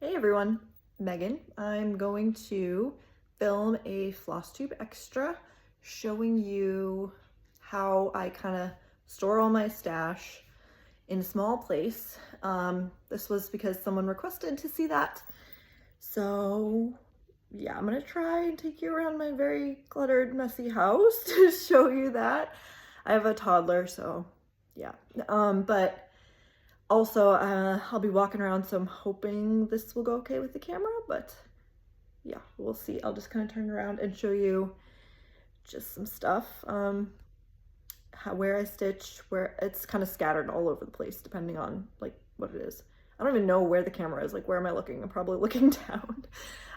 Hey everyone, Megan. I'm going to film a Flosstube Extra showing you how I kind of store all my stash in a small place. This was because someone requested to see that. So yeah, I'm gonna try and take you around my very cluttered, messy house to show you that. I have a toddler, so yeah. But also, I'll be walking around, so I'm hoping this will go okay with the camera, but yeah, we'll see. I'll just kind of turn around and show you just some stuff. Where I stitch, where it's kind of scattered all over the place, depending on like what it is. I don't even know where the camera is. Like, where am I looking? I'm probably looking down.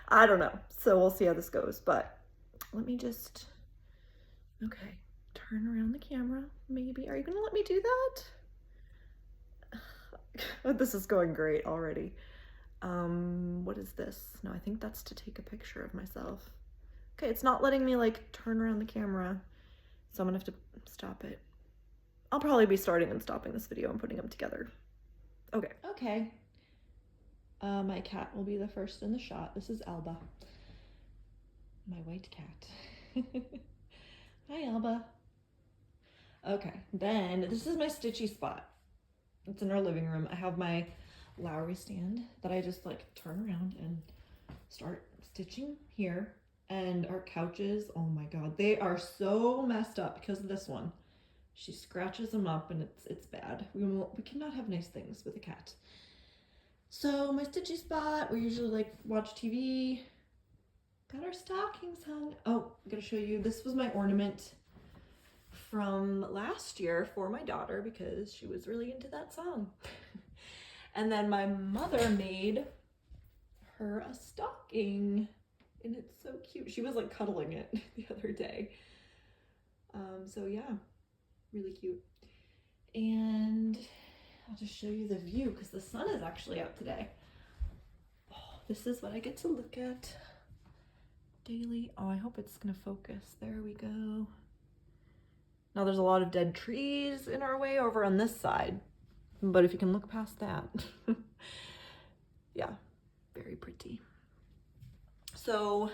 I don't know. So we'll see how this goes, but let me just, okay, turn around the camera, maybe. Are you gonna let me do that? This is going great already. What is this? No, I think that's to take a picture of myself. Okay, it's not letting me like turn around the camera, so I'm gonna have to stop it. I'll probably be starting and stopping this video and putting them together. Okay. My cat will be the first in the shot. This is Alba, my white cat. Hi, Alba. Okay, then this is my stitchy spot. It's in our living room. I have my Lowry stand that I just like turn around and start stitching here. And our couches, oh my god, they are so messed up because of this one. She scratches them up and it's bad. We cannot have nice things with a cat. So my stitchy spot, we usually like watch TV. Got our stockings hung. Oh, I'm gonna show you, this was my ornament from last year for my daughter because she was really into that song. And then my mother made her a stocking and it's so cute. She was like cuddling it the other day. So yeah, really cute. And I'll just show you the view because the sun is actually out today. Oh, this is what I get to look at daily. Oh, I hope it's gonna focus. There we go. Now there's a lot of dead trees in our way over on this side, but if you can look past that, yeah, very pretty. So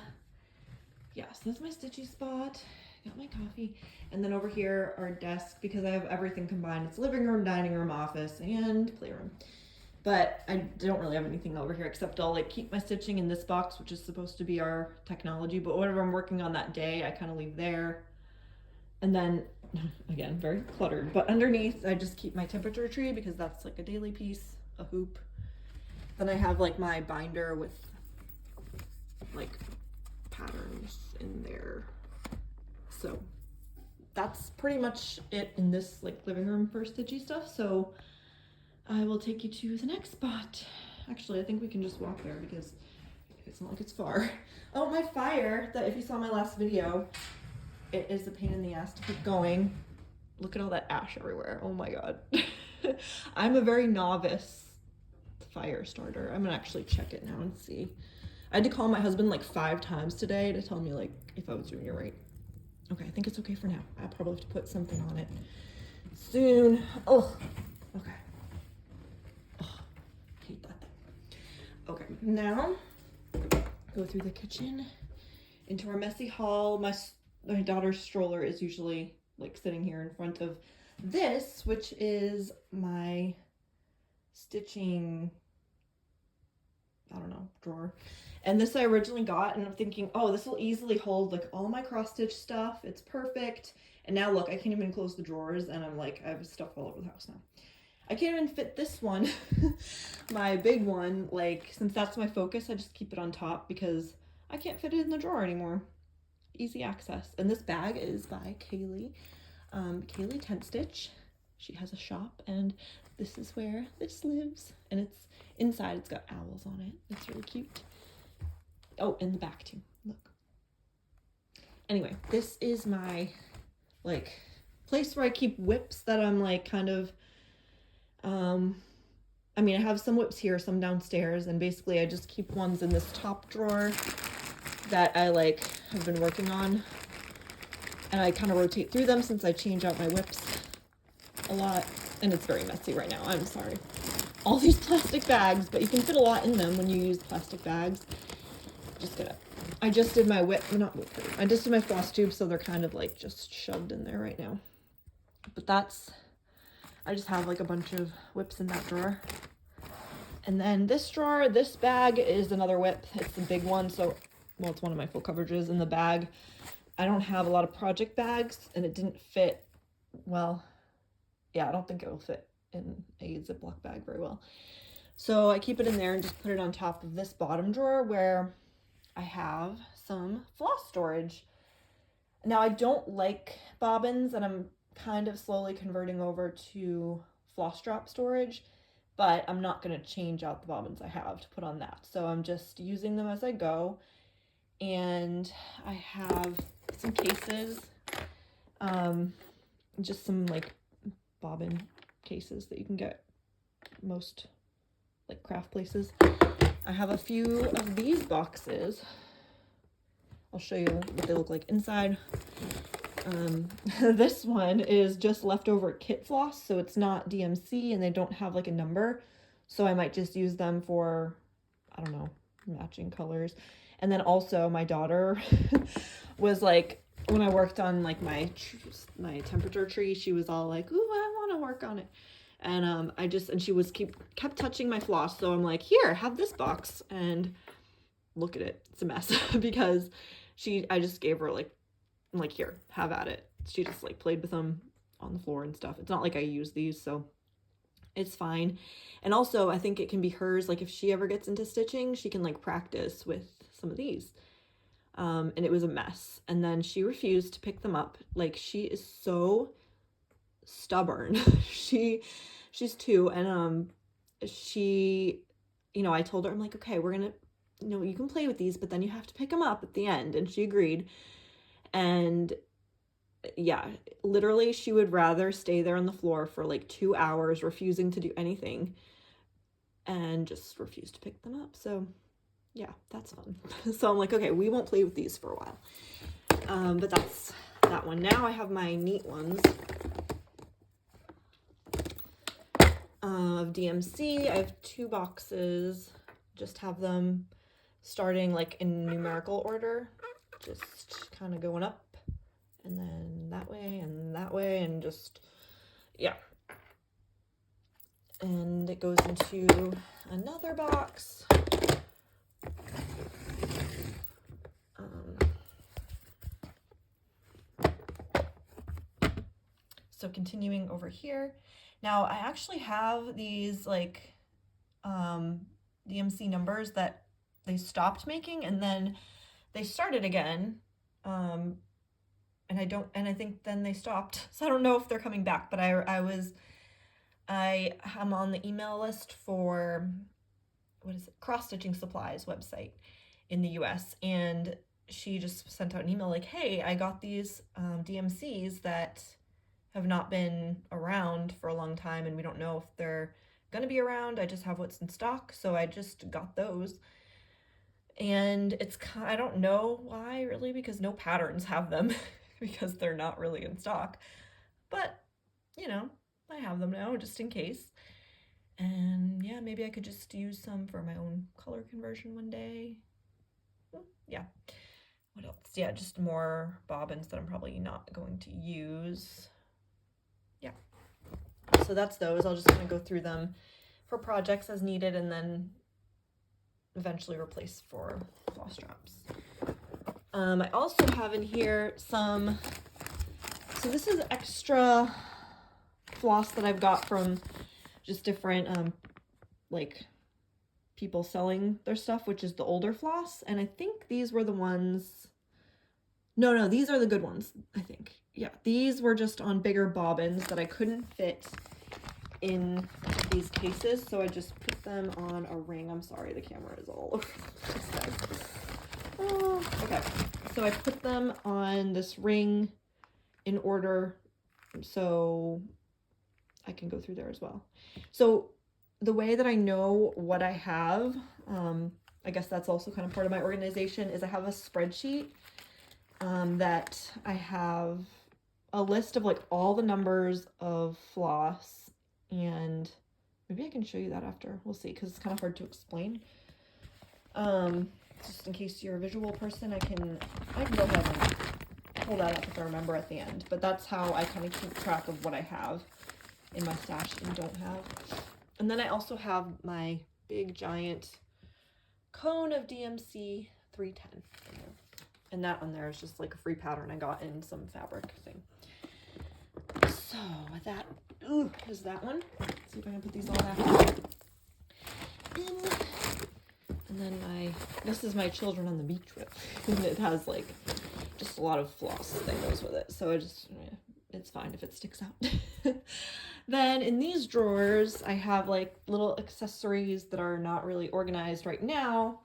yeah, so that's my stitchy spot. Got my coffee. And then over here, our desk, because I have everything combined. It's living room, dining room, office, and playroom. But I don't really have anything over here except I'll like keep my stitching in this box, which is supposed to be our technology, but whatever I'm working on that day, I kind of leave there. And then, again, very cluttered, but underneath I just keep my temperature tree because that's like a daily piece, a hoop. Then I have like my binder with like patterns in there. So that's pretty much it in this like living room for stitchy stuff. So I will take you to the next spot. Actually, I think we can just walk there because it's not like it's far. Oh, my fire, that if you saw my last video, it is a pain in the ass to keep going. Look at all that ash everywhere. Oh my god. I'm a very novice fire starter. I'm gonna actually check it now and see. I had to call my husband like 5 times today to tell me like if I was doing it right. Okay, I think it's okay for now. I'll probably have to put something on it soon. Oh, okay. Oh, hate that thing. Okay, now go through the kitchen into our messy hall. My daughter's stroller is usually like sitting here in front of this, which is my stitching, I don't know, drawer. And this I originally got and I'm thinking, oh, this will easily hold like all my cross stitch stuff. It's perfect. And now look, I can't even close the drawers and I'm like, I have stuff all over the house now. I can't even fit this one, my big one, like since that's my focus, I just keep it on top because I can't fit it in the drawer anymore. Easy access. And this bag is by Kaylee, Kaylee Tent Stitch. She has a shop and this is where this lives. And it's inside, it's got owls on it. It's really cute. Oh, in the back too, look. Anyway, this is my like place where I keep whips that I'm like kind of, I mean, I have some whips here, some downstairs, and basically I just keep ones in this top drawer that I like have been working on. And I kind of rotate through them since I change out my whips a lot. And it's very messy right now, I'm sorry. all these plastic bags, but you can fit a lot in them when you use plastic bags. I just did my not whip cream. I just did my floss tube, so they're kind of like just shoved in there right now. But I just have like a bunch of whips in that drawer. And then this drawer, this bag is another whip. It's the big one, so, well, it's one of my full coverages. In the bag, I don't have a lot of project bags, and it didn't fit, well, yeah, I don't think it will fit in a Ziploc bag very well. So I keep it in there and just put it on top of this bottom drawer where I have some floss storage. Now, I don't like bobbins, and I'm kind of slowly converting over to floss drop storage, but I'm not going to change out the bobbins I have to put on that. So I'm just using them as I go. And I have some cases, just some like bobbin cases that you can get most like craft places. I have a few of these boxes. I'll show you what they look like inside. This one is just leftover kit floss, so it's not DMC, and they don't have like a number, so I might just use them for, I don't know, matching colors. And then also my daughter was like, when I worked on like my temperature tree, she was all like, ooh, I want to work on it. And she kept touching my floss, so I'm like, here, have this box. And look at it, it's a mess because I just gave her like, I'm like, here, have at it. She just like played with them on the floor and stuff. It's not like I use these, so it's fine. And also I think it can be hers, like if she ever gets into stitching, she can like practice with some of these. And it was a mess. And then she refused to pick them up. Like, she is so stubborn. She's 2, and she, you know, I told her, I'm like, okay, we're gonna, you know, you can play with these, but then you have to pick them up at the end. And she agreed. And yeah, literally she would rather stay there on the floor for like 2 hours, refusing to do anything, and just refused to pick them up. So yeah, that's fun. So I'm like, okay, we won't play with these for a while. But that's that one. Now I have my neat ones of DMC. I have 2 boxes, just have them starting like in numerical order, just kind of going up and then that way and just, yeah. And it goes into another box. So continuing over here. Now I actually have these like DMC numbers that they stopped making and then they started again. And I think then they stopped. So I don't know if they're coming back, but I'm on the email list for, what is it? Cross Stitching Supplies website in the US. And she just sent out an email like, hey, I got these DMCs that have not been around for a long time, and we don't know if they're gonna be around. I just have what's in stock, so I just got those. And I don't know why really, because no patterns have them because they're not really in stock. But, you know, I have them now just in case. And yeah, maybe I could just use some for my own color conversion one day. Yeah. What else? Yeah, just more bobbins that I'm probably not going to use. Yeah. So that's those. I'll just kind of go through them for projects as needed and then eventually replace for floss drops. I also have in here so this is extra floss that I've got from just different like people selling their stuff, which is the older floss. And I think these were the ones, no, these are the good ones, I think. Yeah, these were just on bigger bobbins that I couldn't fit in these cases, so I just put them on a ring. I'm sorry, the camera is all over this, guys. Oh, okay, so I put them on this ring in order so I can go through there as well. So the way that I know what I have, I guess that's also kind of part of my organization, is I have a spreadsheet that I have a list of like all the numbers of floss, and Maybe I can show you that after. We'll see, because it's kind of hard to explain. Just in case you're a visual person, I can go ahead and pull that up if I remember at the end. But that's how I kind of keep track of what I have in my stash and don't have. And then I also have my big giant cone of DMC 310 in there. And that one there is just like a free pattern I got in some fabric thing. So that is that one. Let's see if I can put these all back in. And then this is my children on the beach whip. And it has like just a lot of floss that goes with it. So it's fine if it sticks out. Then in these drawers, I have like little accessories that are not really organized right now,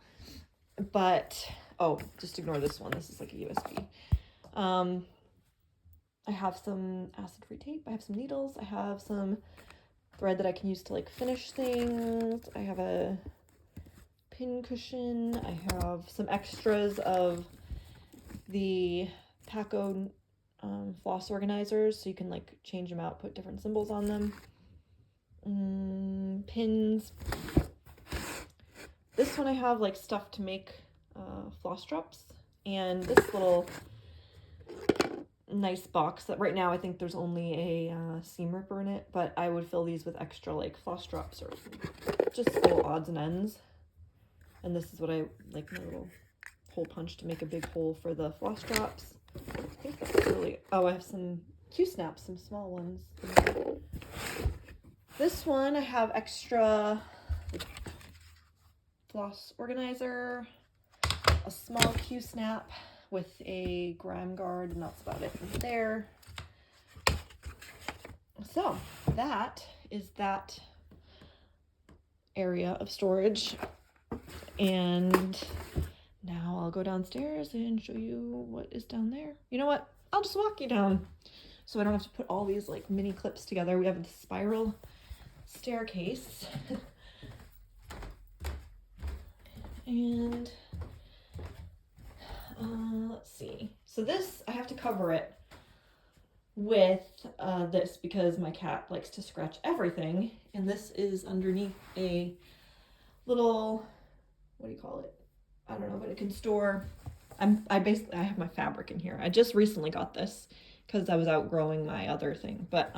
but, oh, just ignore this one. This is like a USB. I have some acid-free tape. I have some needles. I have some thread that I can use to like finish things. I have a pin cushion. I have some extras of the Paco floss organizers, so you can like change them out, put different symbols on them. Pins. This one I have like stuff to make floss drops, and this little nice box that right now I think there's only a seam ripper in it, but I would fill these with extra like floss drops or just little odds and ends. And this is what I like, my little hole punch to make a big hole for the floss drops. I think that's really, oh, I have some Q-snaps, some small ones. This one I have extra floss organizer, a small Q-snap with a grime guard, and that's about it in there. So that is that area of storage. And now I'll go downstairs and show you what is down there. You know what? I'll just walk you down so I don't have to put all these like mini clips together. We have the spiral staircase. And let's see. So this, I have to cover it with this because my cat likes to scratch everything. And this is underneath a little, what do you call it? I don't know, but it can store, I have my fabric in here. I just recently got this because I was outgrowing my other thing. But,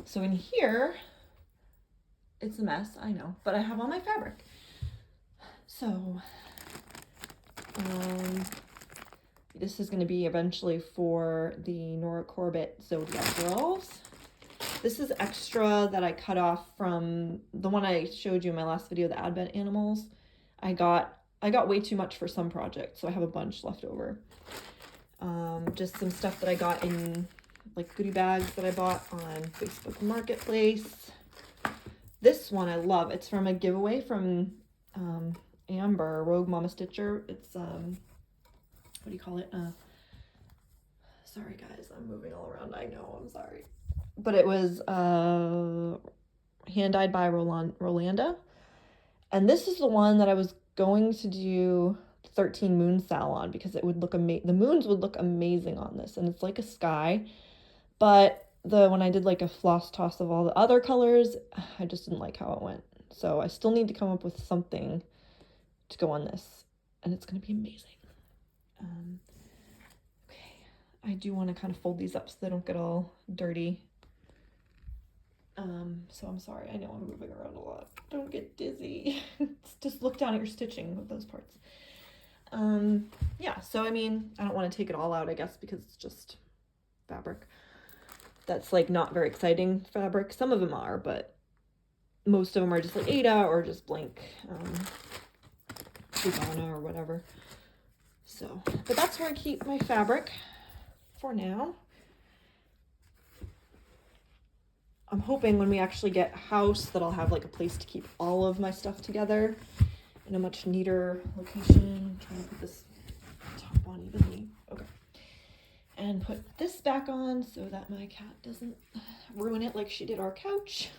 so in here, it's a mess, I know, but I have all my fabric. So, this is going to be eventually for the Nora Corbett Zodiac Girls. This is extra that I cut off from the one I showed you in my last video, the Advent Animals. I got way too much for some projects, so I have a bunch left over. Just some stuff that I got in like goodie bags that I bought on Facebook Marketplace. This one I love. It's from a giveaway from Amber, Rogue Mama Stitcher. It's what do you call it? Sorry guys, I'm moving all around. I know, I'm sorry. But it was hand dyed by Rolanda. And this is the one that I was going to do 13 Moon Salon because it would look amazing. The moons would look amazing on this, and it's like a sky. But when I did like a floss toss of all the other colors, I just didn't like how it went. So I still need to come up with something to go on this, and it's going to be amazing. Okay, I do want to kind of fold these up so they don't get all dirty. So I'm sorry, I know I'm moving around a lot. Don't get dizzy. Just look down at your stitching with those parts. Yeah, so I mean, I don't want to take it all out, I guess, because it's just fabric. That's like not very exciting fabric. Some of them are, but most of them are just like Ada or just blank Ivana or whatever. So, but that's where I keep my fabric for now. I'm hoping when we actually get a house that I'll have like a place to keep all of my stuff together in a much neater location. I'm trying to put this top on evenly. Okay. And put this back on so that my cat doesn't ruin it like she did our couch.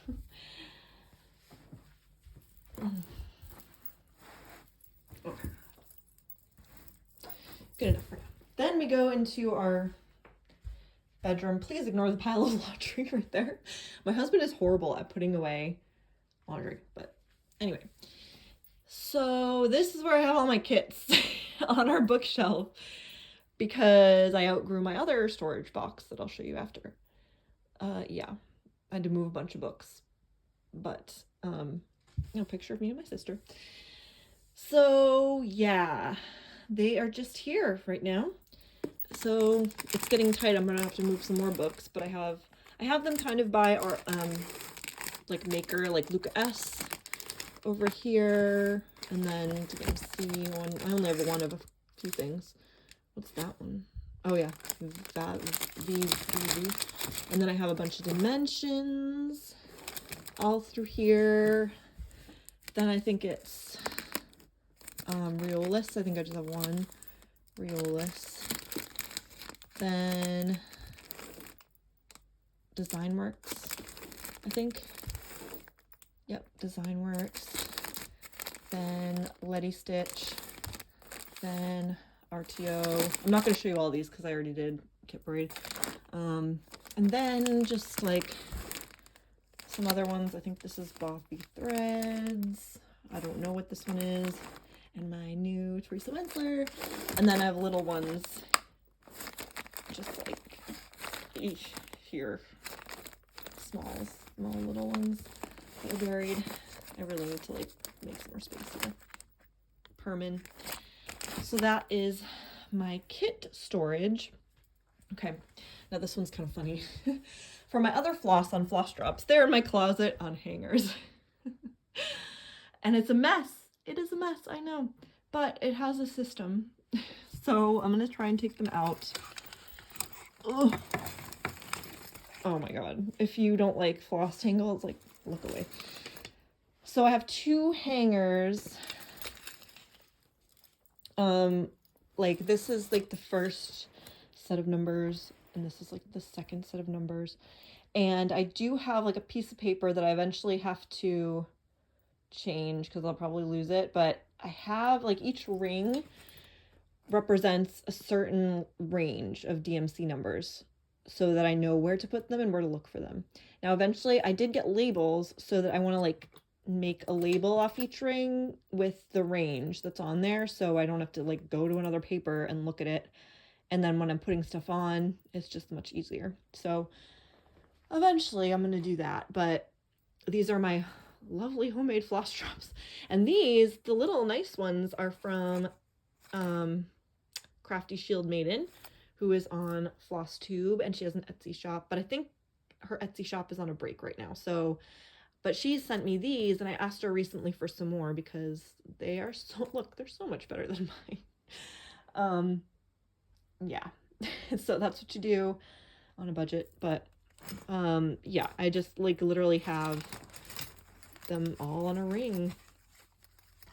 Okay. Good enough for now. Then we go into our bedroom. Please ignore the pile of laundry right there. My husband is horrible at putting away laundry. But anyway, so this is where I have all my kits on our bookshelf because I outgrew my other storage box that I'll show you after. Yeah, I had to move a bunch of books, but a picture of me and my sister. So yeah, they are just here right now. So it's getting tight. I'm gonna have to move some more books, but I have them kind of by our like maker, like Luca S over here, and then DMC one. I only have one of a few things. What's that one? Oh yeah, that V. And then I have a bunch of dimensions all through here. Then I think it's Reolist. I think I just have one Reolist. Then Design Works, I think. Yep, Design Works. Then Letty Stitch. Then RTO. I'm not going to show you all these because I already did Kit Braid. And then just like some other ones. I think this is Boffy Threads. I don't know what this one is. And my new Teresa Wensler. And then I have little ones just like here. Small little ones that are buried. I really need to like make some more space here. Permin. So that is my kit storage. Okay, now this one's kind of funny. For my other floss on floss drops, they're in my closet on hangers. And it's a mess. It is a mess, I know. But it has a system. So I'm going to try and take them out. Ugh. Oh my god. If you don't like floss tangles, like, look away. So I have two hangers. Like this is like the first set of numbers, and this is like the second set of numbers. And I do have like a piece of paper that I eventually have to change because I'll probably lose it, but I have like each ring represents a certain range of DMC numbers so that I know where to put them and where to look for them. Now eventually I did get labels so that I want to like make a label off each ring with the range that's on there, so I don't have to like go to another paper and look at it, and then when I'm putting stuff on it's just much easier. So eventually I'm going to do that, but these are my lovely homemade floss drops. And these, the little nice ones, are from Crafty Shield Maiden, who is on Flosstube, and she has an Etsy shop, but I think her Etsy shop is on a break right now. So, but she sent me these, and I asked her recently for some more because they are so, look, they're so much better than mine. Yeah, so that's what you do on a budget. But yeah, I just like literally have them all on a ring,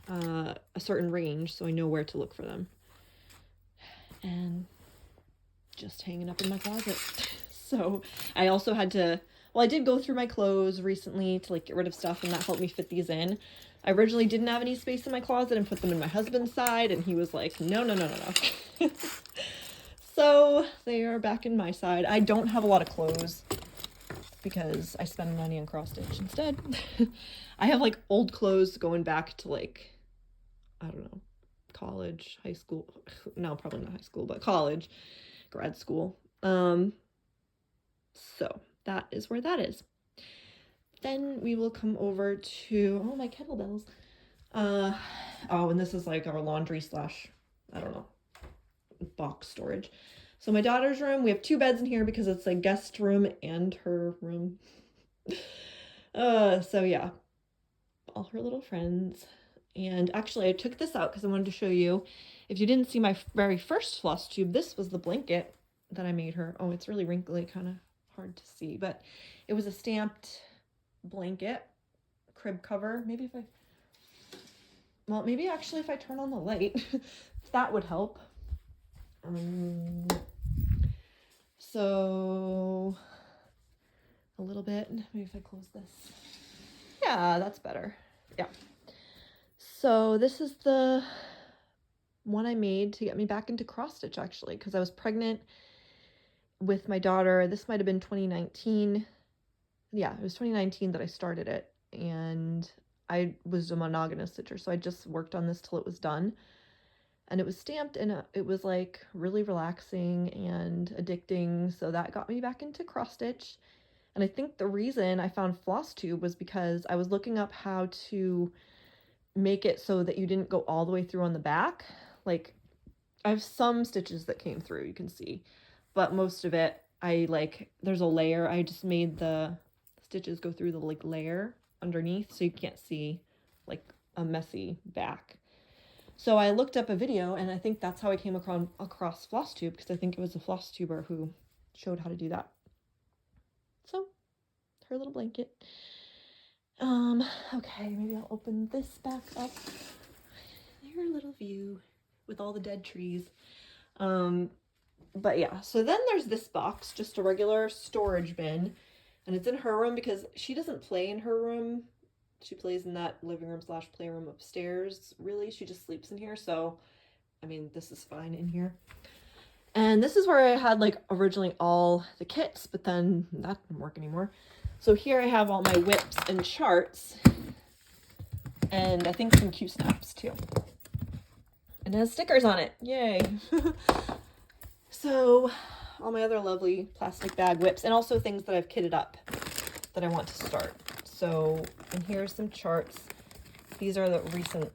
a certain range, so I know where to look for them, and just hanging up in my closet. So I also had to, well, I did go through my clothes recently to like get rid of stuff, and that helped me fit these in. I originally didn't have any space in my closet and put them in my husband's side, and he was like, no. So they are back in my side. I don't have a lot of clothes because I spend money on cross stitch instead. I have like old clothes going back to like, I don't know, college, high school. No, probably not high school, but college, grad school. So that is where that is. Then we will come over to, oh, my kettlebells. Oh, and this is like our laundry slash, I don't know, box storage. So my daughter's room, we have two beds in here because it's a guest room and her room. So yeah, all her little friends. And actually I took this out because I wanted to show you, if you didn't see my very first floss tube, this was the blanket that I made her. Oh, it's really wrinkly, kind of hard to see, but it was a stamped blanket, crib cover. Maybe if I, well, maybe actually if I turn on the light, that would help. So a little bit, maybe if I close this. Yeah, that's better. Yeah. So this is the one I made to get me back into cross stitch, actually, because I was pregnant with my daughter. This might have been 2019. Yeah, it was 2019 that I started it. and I was a monogamous stitcher, so I just worked on this till it was done. And it was stamped, and it was like really relaxing and addicting, so that got me back into cross stitch. And I think the reason I found Flosstube was because I was looking up how to make it so that you didn't go all the way through on the back. Like, I have some stitches that came through, you can see, but most of it, there's a layer. I just made the stitches go through the like layer underneath, so you can't see like a messy back. So I looked up a video, and I think that's how I came across Flosstube, because I think it was a Flosstuber who showed how to do that. So, her little blanket. Okay, maybe I'll open this back up. Their little view with all the dead trees. But yeah, so then there's this box, just a regular storage bin, and it's in her room because she doesn't play in her room. She plays in that living room / playroom upstairs, really. She just sleeps in here, so, I mean, this is fine in here. And this is where I had, like, originally all the kits, but then that didn't work anymore. So here I have all my whips and charts, and I think some Q-snaps, too. And it has stickers on it. Yay! So, all my other lovely plastic bag whips, and also things that I've kitted up that I want to start. So, and here's some charts. These are the recent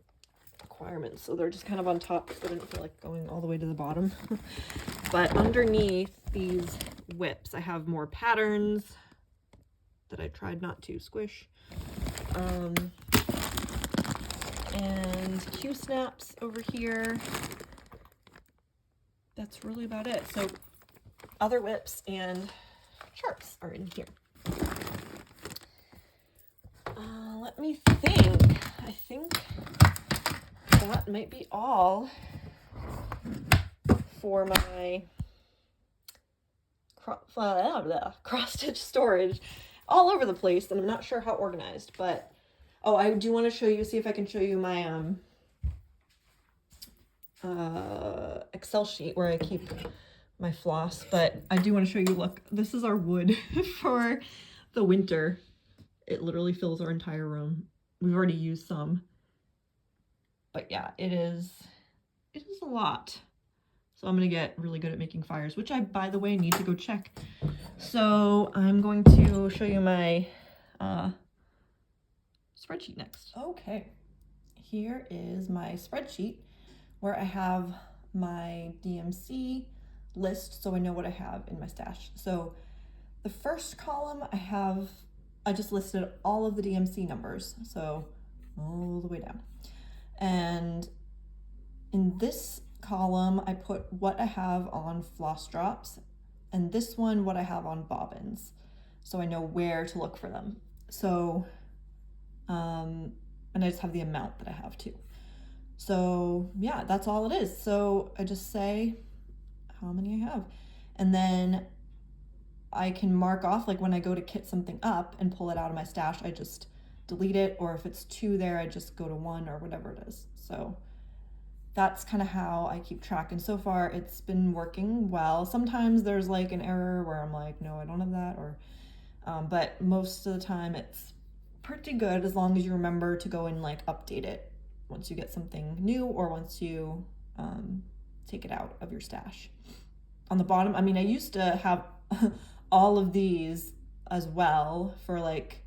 requirements, so they're just kind of on top because I didn't feel like going all the way to the bottom. But underneath these whips, I have more patterns that I tried not to squish. And Q-snaps over here. That's really about it. So other whips and charts are in here. Let me think. I think that might be all for my cross-stitch storage. All over the place, and I'm not sure how organized, but oh, I do want to show you, see if I can show you my Excel sheet where I keep my floss, but I do want to show you, look, this is our wood for the winter. It literally fills our entire room. We've already used some, but yeah, it is a lot. So I'm gonna get really good at making fires, which I, by the way, need to go check. So I'm going to show you my spreadsheet next. Okay, here is my spreadsheet where I have my DMC list, so I know what I have in my stash. So the first column I just listed all of the DMC numbers, so all the way down. And in this column, I put what I have on floss drops, and this one, what I have on bobbins, so I know where to look for them. So, and I just have the amount that I have too. So yeah, that's all it is. So I just say how many I have, and then I can mark off, like when I go to kit something up and pull it out of my stash, I just delete it, or if it's 2 there, I just go to 1 or whatever it is. So that's kind of how I keep track, and so far it's been working well. Sometimes there's like an error where I'm like, no, I don't have that, or but most of the time it's pretty good, as long as you remember to go and like update it once you get something new, or once you take it out of your stash. On the bottom, I mean, I used to have all of these as well for like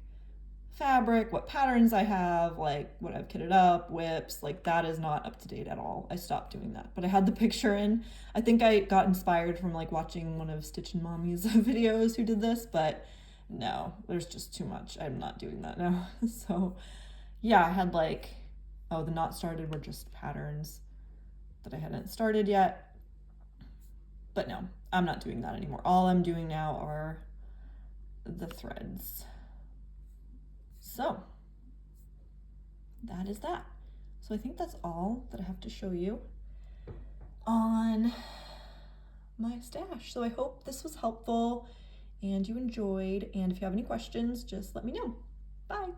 fabric, what patterns I have, like what I've kitted up, whips, like that is not up to date at all. I stopped doing that, but I had the picture in. I think I got inspired from like watching one of Stitch and Mommy's videos who did this, but no, there's just too much. I'm not doing that now. So yeah, I had like, oh, the not started were just patterns that I hadn't started yet. But no, I'm not doing that anymore. All I'm doing now are the threads. So that is that. So I think that's all that I have to show you on my stash. So I hope this was helpful and you enjoyed. And if you have any questions, just let me know. Bye.